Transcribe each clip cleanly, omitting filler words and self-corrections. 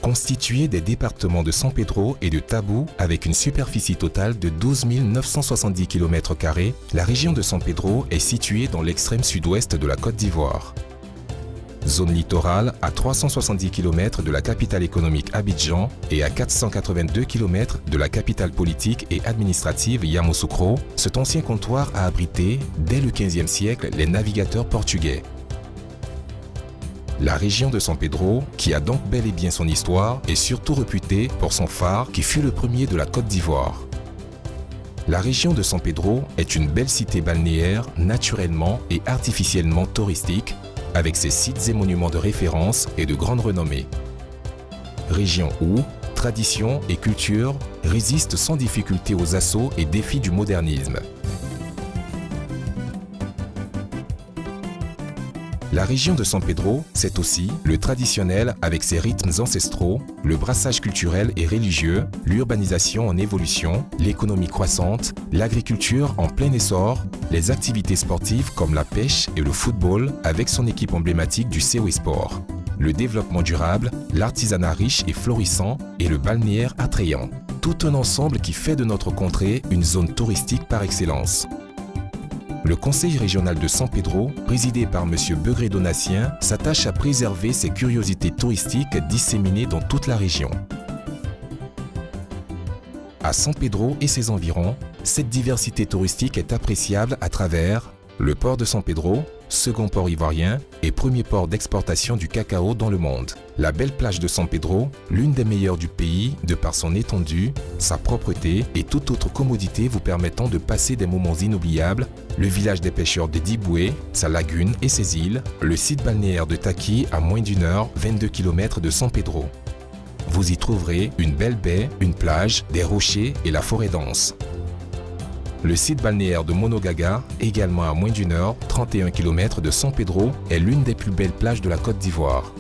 Constituée des départements de San Pedro et de Tabou avec une superficie totale de 12 970 km², la région de San Pedro est située dans l'extrême sud-ouest de la Côte d'Ivoire. Zone littorale à 370 km de la capitale économique Abidjan et à 482 km de la capitale politique et administrative Yamoussoukro, cet ancien comptoir a abrité, dès le XVe siècle, les navigateurs portugais. La région de San Pedro, qui a donc bel et bien son histoire, est surtout réputée pour son phare qui fut le premier de la Côte d'Ivoire. La région de San Pedro est une belle cité balnéaire naturellement et artificiellement touristique, avec ses sites et monuments de référence et de grande renommée. Région où tradition et culture résistent sans difficulté aux assauts et défis du modernisme. La région de San Pedro, c'est aussi le traditionnel avec ses rythmes ancestraux, le brassage culturel et religieux, l'urbanisation en évolution, l'économie croissante, l'agriculture en plein essor, les activités sportives comme la pêche et le football avec son équipe emblématique du Sewe Sport, le développement durable, l'artisanat riche et florissant et le balnéaire attrayant. Tout un ensemble qui fait de notre contrée une zone touristique par excellence. Le Conseil régional de San Pedro, présidé par M. Begré Donatien, s'attache à préserver ces curiosités touristiques disséminées dans toute la région. À San Pedro et ses environs, cette diversité touristique est appréciable à travers le port de San Pedro, second port ivoirien et premier port d'exportation du cacao dans le monde. La belle plage de San Pedro, l'une des meilleures du pays de par son étendue, sa propreté et toute autre commodité vous permettant de passer des moments inoubliables, le village des pêcheurs de Diboué, sa lagune et ses îles, le site balnéaire de Taki à moins d'une heure, 22 km de San Pedro. Vous y trouverez une belle baie, une plage, des rochers et la forêt dense. Le site balnéaire de Monogaga, également à moins d'une heure, 31 km de San Pedro, est l'une des plus belles plages de la Côte d'Ivoire.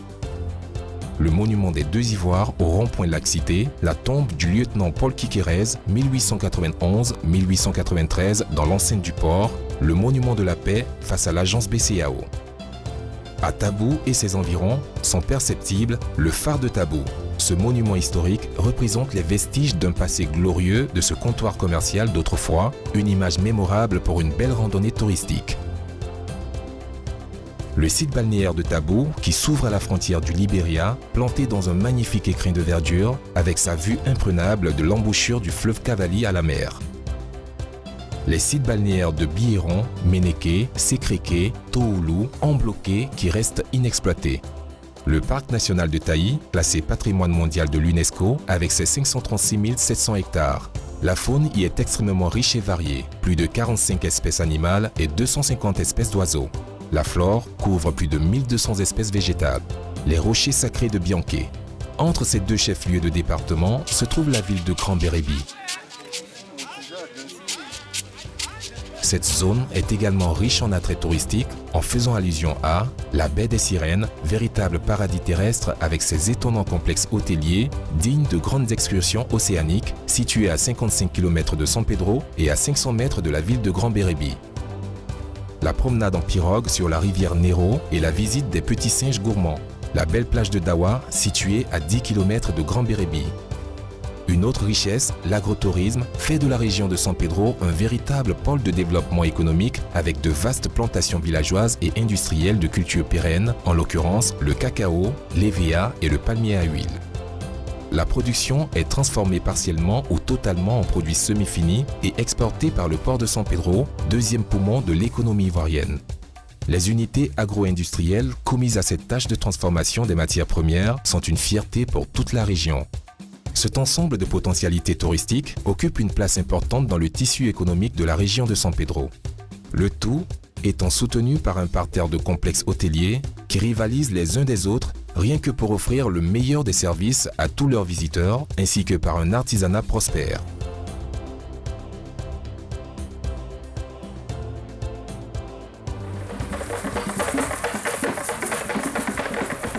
Le monument des deux Ivoires au rond-point Lac Cité, la tombe du lieutenant Paul Kikerez, 1891-1893 dans l'enceinte du port, le monument de la paix face à l'agence BCAO. À Tabou et ses environs sont perceptibles le phare de Tabou. Ce monument historique représente les vestiges d'un passé glorieux de ce comptoir commercial d'autrefois, une image mémorable pour une belle randonnée touristique. Le site balnéaire de Tabou, qui s'ouvre à la frontière du Libéria, planté dans un magnifique écrin de verdure, avec sa vue imprenable de l'embouchure du fleuve Cavali à la mer. Les sites balnéaires de Biéron, Ménéké, Sékréké, Tohoulou, Ambloké qui restent inexploités. Le parc national de Taï, classé patrimoine mondial de l'UNESCO avec ses 536 700 hectares. La faune y est extrêmement riche et variée, plus de 45 espèces animales et 250 espèces d'oiseaux. La flore couvre plus de 1200 espèces végétales. Les rochers sacrés de Bianquet. Entre ces deux chefs-lieux de département se trouve la ville de Grand-Bérébi. Cette zone est également riche en attraits touristiques en faisant allusion à la baie des Sirènes, véritable paradis terrestre avec ses étonnants complexes hôteliers, dignes de grandes excursions océaniques, situés à 55 km de San Pedro et à 500 mètres de la ville de Grand-Bérébi. La promenade en pirogue sur la rivière Nero et la visite des petits singes gourmands. La belle plage de Dawa, située à 10 km de Grand-Bérébi. Une autre richesse, l'agrotourisme, fait de la région de San Pedro un véritable pôle de développement économique avec de vastes plantations villageoises et industrielles de cultures pérennes, en l'occurrence le cacao, l'hévéa et le palmier à huile. La production est transformée partiellement ou totalement en produits semi-finis et exportée par le port de San Pedro, deuxième poumon de l'économie ivoirienne. Les unités agro-industrielles commises à cette tâche de transformation des matières premières sont une fierté pour toute la région. Cet ensemble de potentialités touristiques occupe une place importante dans le tissu économique de la région de San Pedro. Le tout étant soutenu par un parterre de complexes hôteliers qui rivalisent les uns des autres rien que pour offrir le meilleur des services à tous leurs visiteurs ainsi que par un artisanat prospère.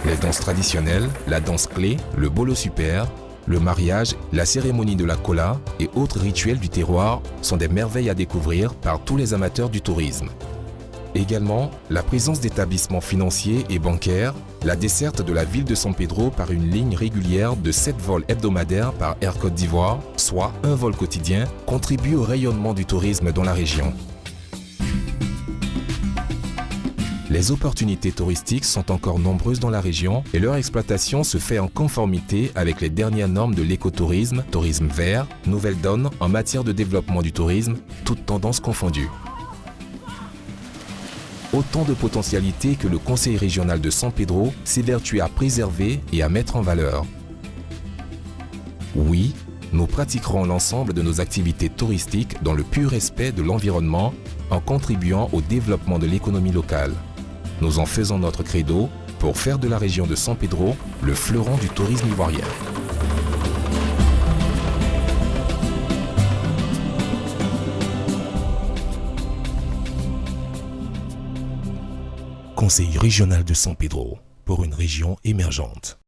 Les danses traditionnelles, la danse clé, le bolo super, le mariage, la cérémonie de la kola et autres rituels du terroir sont des merveilles à découvrir par tous les amateurs du tourisme. Également, la présence d'établissements financiers et bancaires, la desserte de la ville de San Pedro par une ligne régulière de 7 vols hebdomadaires par Air Côte d'Ivoire, soit un vol quotidien, contribue au rayonnement du tourisme dans la région. Les opportunités touristiques sont encore nombreuses dans la région et leur exploitation se fait en conformité avec les dernières normes de l'écotourisme, tourisme vert, nouvelle donne en matière de développement du tourisme, toutes tendances confondues. Autant de potentialités que le Conseil régional de San Pedro s'évertue à préserver et à mettre en valeur. Oui, nous pratiquerons l'ensemble de nos activités touristiques dans le pur respect de l'environnement en contribuant au développement de l'économie locale. Nous en faisons notre credo pour faire de la région de San Pedro le fleuron du tourisme ivoirien. Conseil régional de San Pedro pour une région émergente.